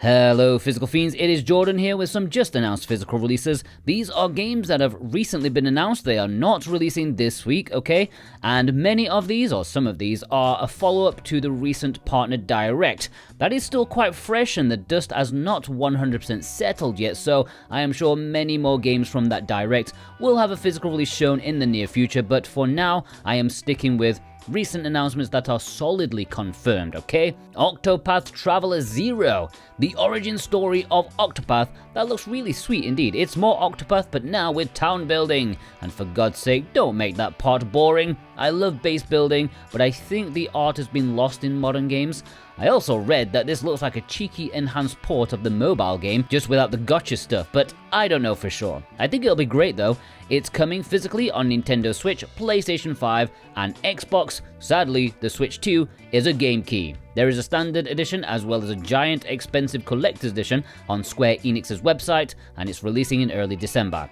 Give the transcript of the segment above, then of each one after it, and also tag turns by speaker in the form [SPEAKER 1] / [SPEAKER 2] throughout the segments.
[SPEAKER 1] Hello Physical Fiends, it is Jordan here with some just announced physical releases. These are games that have recently been announced, they are not releasing this week, okay? And many of these, or some of these, are a follow-up to the recent Partner Direct. That is still quite fresh and the dust has not 100% settled yet, so I am sure many more games from that Direct will have a physical release shown in the near future, but for now, I am sticking with recent announcements that are solidly confirmed, okay? OCTOPATH Traveler Zero, the origin story of Octopath that looks really sweet indeed. It's more Octopath but now with town building, and for God's sake, don't make that part boring. I love base building, but I think the art has been lost in modern games. I also read that this looks like a cheeky enhanced port of the mobile game, just without the gotcha stuff, but I don't know for sure. I think it'll be great though. It's coming physically on Nintendo Switch, PlayStation 5, and Xbox. Sadly, the Switch 2 is a game key. There is a standard edition as well as a giant expensive collector's edition on Square Enix's website, and it's releasing in early December.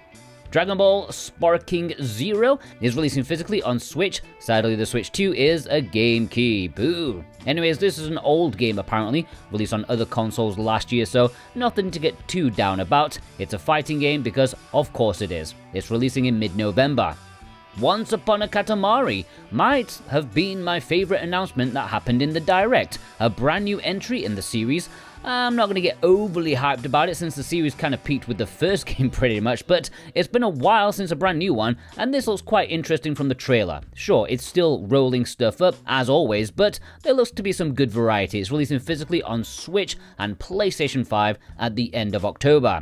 [SPEAKER 1] Dragon Ball Sparking Zero is releasing physically on Switch. Sadly, the Switch 2 is a game key. Boo. Anyways, this is an old game apparently, released on other consoles last year, so nothing to get too down about. It's a fighting game because of course it is. It's releasing in mid-November. Once Upon a Katamari might have been my favorite announcement that happened in the Direct. A brand new entry in the series. I'm not going to get overly hyped about it since the series kind of peaked with the first game pretty much, but it's been a while since a brand new one, and this looks quite interesting from the trailer. Sure, it's still rolling stuff up, as always, but there looks to be some good variety. It's releasing physically on Switch and PlayStation 5 at the end of October.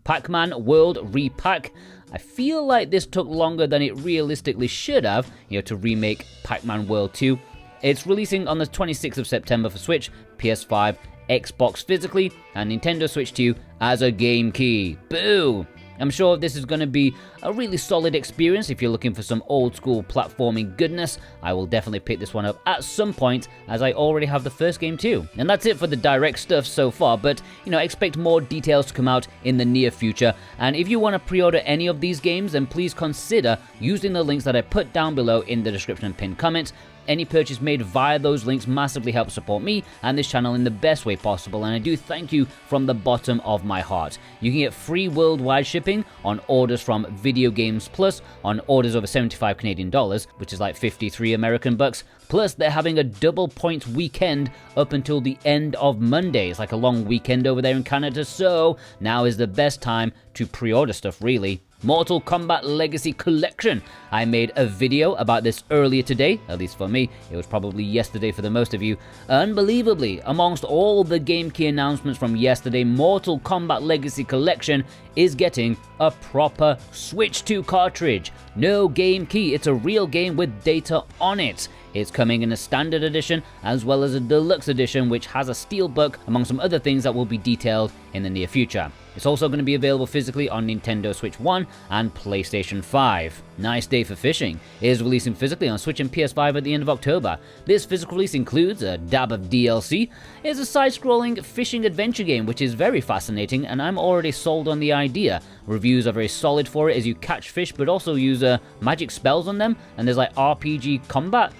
[SPEAKER 1] Pac-Man World Re-Pac. I feel like this took longer than it realistically should have, to remake Pac-Man World 2. It's releasing on the 26th of September for Switch, PS5, Xbox physically, and Nintendo Switch 2 as a game key. Boo! I'm sure this is going to be a really solid experience if you're looking for some old school platforming goodness. I will definitely pick this one up at some point, as I already have the first game too. And that's it for the Direct stuff so far, but expect more details to come out in the near future. And if you want to pre-order any of these games, then please consider using the links that I put down below in the description and pinned comments. Any purchase made via those links massively helps support me and this channel in the best way possible, and I do thank you from the bottom of my heart. You can get free worldwide shipping on orders from Video Games Plus on orders over 75 Canadian dollars, which is like 53 American bucks. Plus, they're having a double points weekend up until the end of Monday. It's like a long weekend over there in Canada, so now is the best time to pre-order stuff, really. Mortal Kombat Legacy Collection. I made a video about this earlier today, at least for me. It was probably yesterday for the most of you. Unbelievably, amongst all the game key announcements from yesterday, Mortal Kombat Legacy Collection is getting a proper Switch 2 cartridge. No game key, it's a real game with data on it. It's coming in a standard edition as well as a deluxe edition, which has a steelbook among some other things that will be detailed in the near future. It's also going to be available physically on Nintendo Switch 1 and PlayStation 5. Nice Day for Fishing is releasing physically on Switch and PS5 at the end of October. This physical release includes a dab of DLC. It's a side-scrolling fishing adventure game which is very fascinating, and I'm already sold on the idea. Reviews are very solid for it as you catch fish but also use magic spells on them, and there's like RPG combat.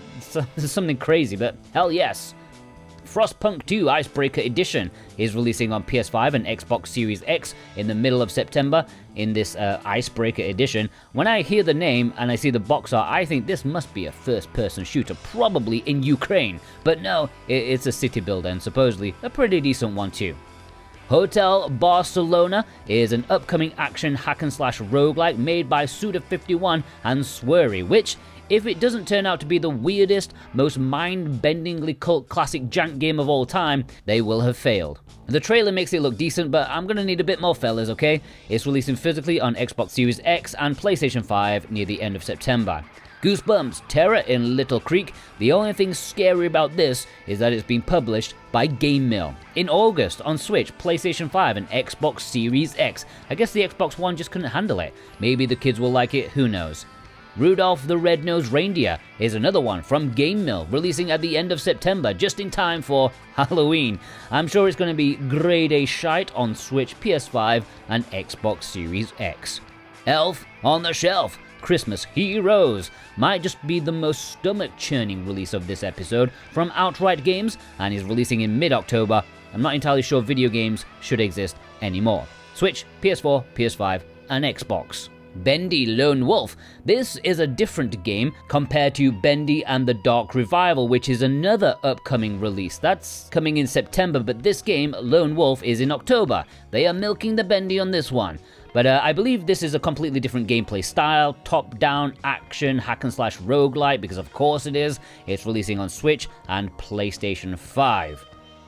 [SPEAKER 1] It's something crazy, but hell yes. Frostpunk 2 Icebreaker Edition is releasing on PS5 and Xbox Series X in the middle of September in this Icebreaker Edition. When I hear the name and I see the box art, I think this must be a first-person shooter, probably in Ukraine. But no, it's a city builder and supposedly a pretty decent one too. Hotel Barcelona is an upcoming action hack-and-slash roguelike made by Suda51 and Swery, which, if it doesn't turn out to be the weirdest, most mind-bendingly cult classic jank game of all time, they will have failed. The trailer makes it look decent, but I'm gonna need a bit more fellas, okay? It's releasing physically on Xbox Series X and PlayStation 5 near the end of September. Goosebumps Terror in Little Creek. The only thing scary about this is that it's been published by Game Mill in August on Switch, PlayStation 5 and Xbox Series X. I guess the Xbox One just couldn't handle it. Maybe the kids will like it, who knows. Rudolph the Red-Nosed Reindeer is another one from Game Mill, releasing at the end of September, just in time for Halloween. I'm sure it's going to be grade A shite on Switch, PS5, and Xbox Series X. Elf on the Shelf Christmas Heroes might just be the most stomach-churning release of this episode from Outright Games, and is releasing in mid-October I'm not entirely sure video games should exist anymore. Switch, PS4, PS5, and Xbox. Bendy Lone Wolf. This is a different game compared to Bendy and the Dark Revival, which is another upcoming release. That's coming in September, but this game, Lone Wolf, is in October. They are milking the Bendy on this one. But I believe this is a completely different gameplay style, top-down action, hack-and-slash roguelite, because of course it is. It's releasing on Switch and PlayStation 5.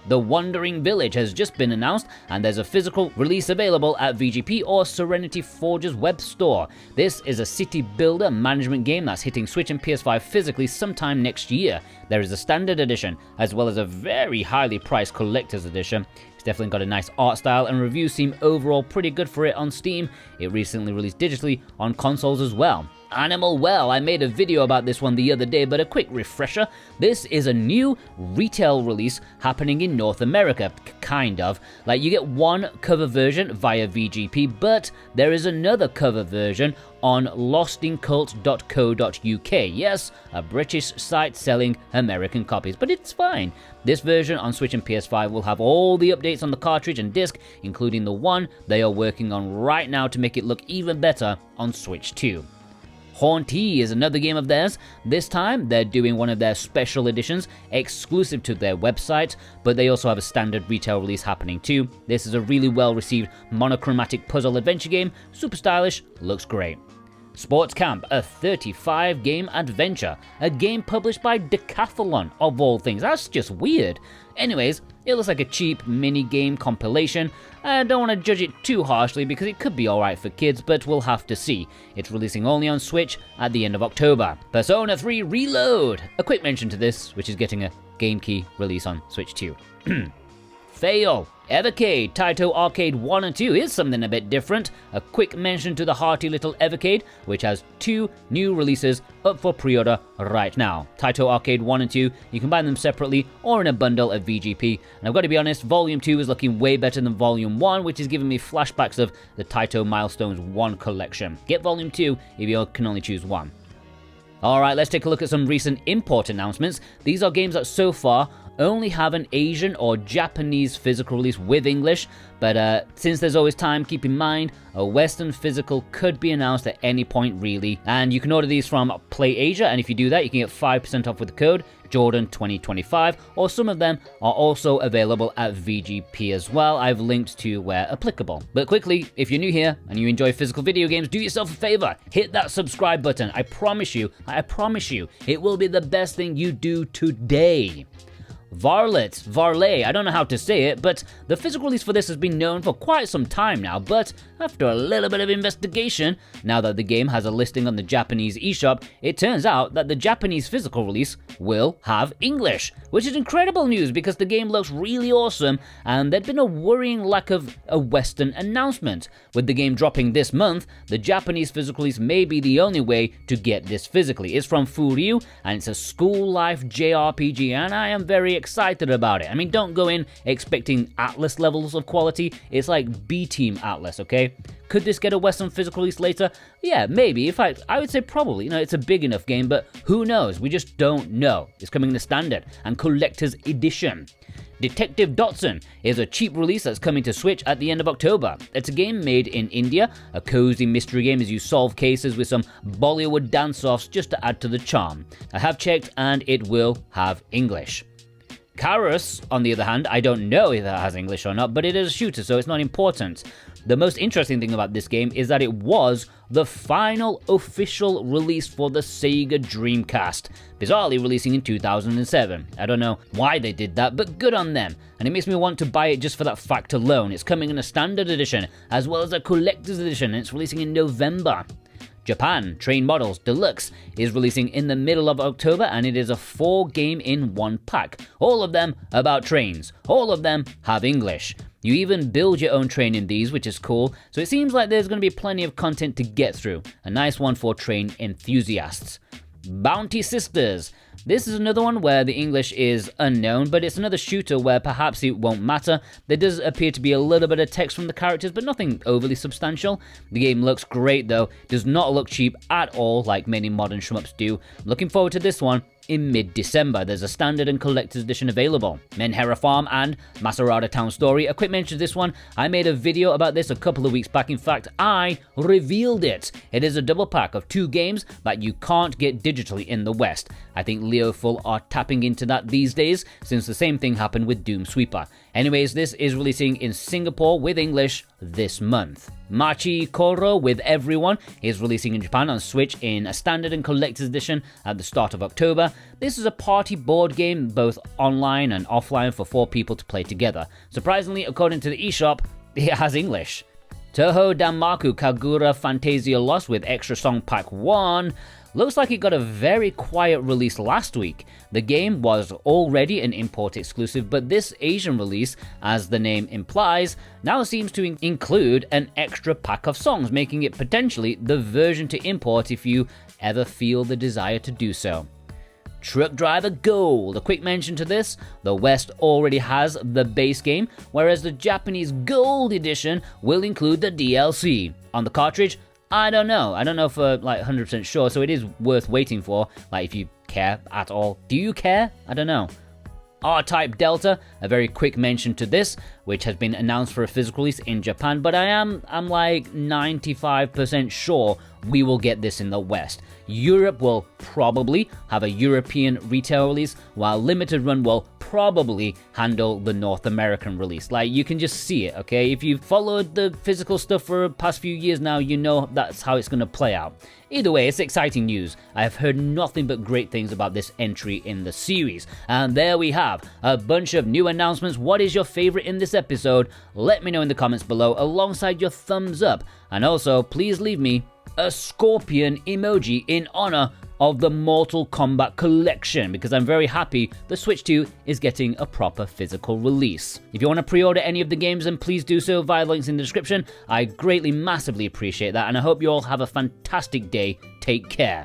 [SPEAKER 1] The Wandering Village has just been announced, and there's a physical release available at VGP or Serenity Forge's web store. This is a city builder management game that's hitting Switch and PS5 physically sometime next year. There is a standard edition, as well as a very highly priced collector's edition. It's definitely got a nice art style, and reviews seem overall pretty good for it on Steam. It recently released digitally on consoles as well. Animal Well, I made a video about this one the other day, but a quick refresher. This is a new retail release happening in North America, kind of. Like, you get one cover version via VGP, but there is another cover version on lostincult.co.uk. Yes, a British site selling American copies, but it's fine. This version on Switch and PS5 will have all the updates on the cartridge and disc, including the one they are working on right now to make it look even better on Switch 2. Hauntii is another game of theirs. This time, they're doing one of their special editions exclusive to their website, but they also have a standard retail release happening too. This is a really well-received monochromatic puzzle adventure game, super stylish, looks great. Sports Camp, a 35-game adventure, a game published by Decathlon, of all things. That's just weird. Anyways, it looks like a cheap mini-game compilation. I don't want to judge it too harshly because it could be alright for kids, but we'll have to see. It's releasing only on Switch at the end of October. Persona 3 Reload! A quick mention to this, which is getting a Game Key release on Switch 2. Fail! Evercade, Taito Arcade 1 and 2 is something a bit different. A quick mention to the hearty little Evercade, which has 2 new releases up for pre-order right now. Taito Arcade 1 and 2, you can buy them separately or in a bundle at VGP. And I've got to be honest, Volume 2 is looking way better than Volume 1, which is giving me flashbacks of the Taito Milestones 1 collection. Get Volume 2 if you can only choose one. Alright, let's take a look at some recent import announcements. These are games that so far only have an Asian or Japanese physical release with English, but since there's always time, keep in mind a Western physical could be announced at any point really, and you can order these from Play Asia, and if you do that you can get 5% off with the code Jordan2025, or some of them are also available at VGP as well. I've linked to where applicable. But quickly, if you're new here and you enjoy physical video games, do yourself a favor, hit that subscribe button. I promise you, it will be the best thing you do today. Varlet, I don't know how to say it, but the physical release for this has been known for quite some time now, but after a little bit of investigation, now that the game has a listing on the Japanese eShop, it turns out that the Japanese physical release will have English, which is incredible news because the game looks really awesome and there'd been a worrying lack of a Western announcement. With the game dropping this month, the Japanese physical release may be the only way to get this physically. It's from Furyu and it's a school life JRPG and I am very excited about it. I mean, don't go in expecting Atlas levels of quality. It's like B-Team Atlas, okay? Could this get a Western physical release later? Yeah, maybe. In fact, I would say probably. You know, it's a big enough game, but who knows? We just don't know. It's coming in a standard and collector's edition. Detective Dotson is a cheap release that's coming to Switch at the end of October. It's a game made in India, a cozy mystery game as you solve cases with some Bollywood dance-offs just to add to the charm. I have checked and it will have English. Karous, on the other hand, I don't know if it has English or not, but it is a shooter, so it's not important. The most interesting thing about this game is that it was the final official release for the Sega Dreamcast, bizarrely releasing in 2007. I don't know why they did that, but good on them. And it makes me want to buy it just for that fact alone. It's coming in a standard edition, as well as a collector's edition, and it's releasing in November. Japan, Train Models Deluxe is releasing in the middle of October, and it is a 4-game in 1 pack. All of them about trains. All of them have English. You even build your own train in these, which is cool, so it seems like there's going to be plenty of content to get through. A nice one for train enthusiasts. Bounty Sisters. This is another one where the English is unknown, but it's another shooter where perhaps it won't matter. There does appear to be a little bit of text from the characters, but nothing overly substantial. The game looks great though, does not look cheap at all like many modern shmups do. Looking forward to this one. in mid-December. There's a standard and collector's edition available. Menhera Farm and Masarada Town Story. A quick mention of this one. I made a video about this a couple of weeks back. In fact, I revealed it. It is a double pack of 2 games that you can't get digitally in the West. I think Leoful are tapping into that these days, since the same thing happened with Doom Sweeper. Anyways, this is releasing in Singapore with English this month. MACHI KORO with Everyone is releasing in Japan on Switch in a standard and collector's edition at the start of October. This is a party board game, both online and offline, for 4 people to play together. Surprisingly, according to the eShop, it has English. Touhou Danmaku Kagura Phantasia Lost with Extra Song Pack 1 looks like it got a very quiet release last week. The game was already an import exclusive, but this Asian release, as the name implies, now seems to include an extra pack of songs, making it potentially the version to import if you ever feel the desire to do so. Truck Driver Gold. A quick mention to this, the West already has the base game, whereas the Japanese Gold Edition will include the DLC. On the cartridge, I don't know for like 100% sure, so it is worth waiting for, like if you care at all. Do you care? I don't know. R-Type Delta, a very quick mention to this, which has been announced for a physical release in Japan, but I'm like 95% sure we will get this in the West. Europe will probably have a European retail release, while Limited Run will probably handle the North American release. Like, you can just see it, okay? If you've followed the physical stuff for the past few years now, you know that's how it's going to play out. Either way, it's exciting news. I have heard nothing but great things about this entry in the series. And there we have a bunch of new announcements. What is your favorite in this episode? Let me know in the comments below, alongside your thumbs up. And also, please leave me a scorpion emoji in honor of the Mortal Kombat collection, because I'm very happy the Switch 2 is getting a proper physical release. If you want to pre-order any of the games, then please do so via links in the description. I greatly, massively appreciate that, and I hope you all have a fantastic day. Take care.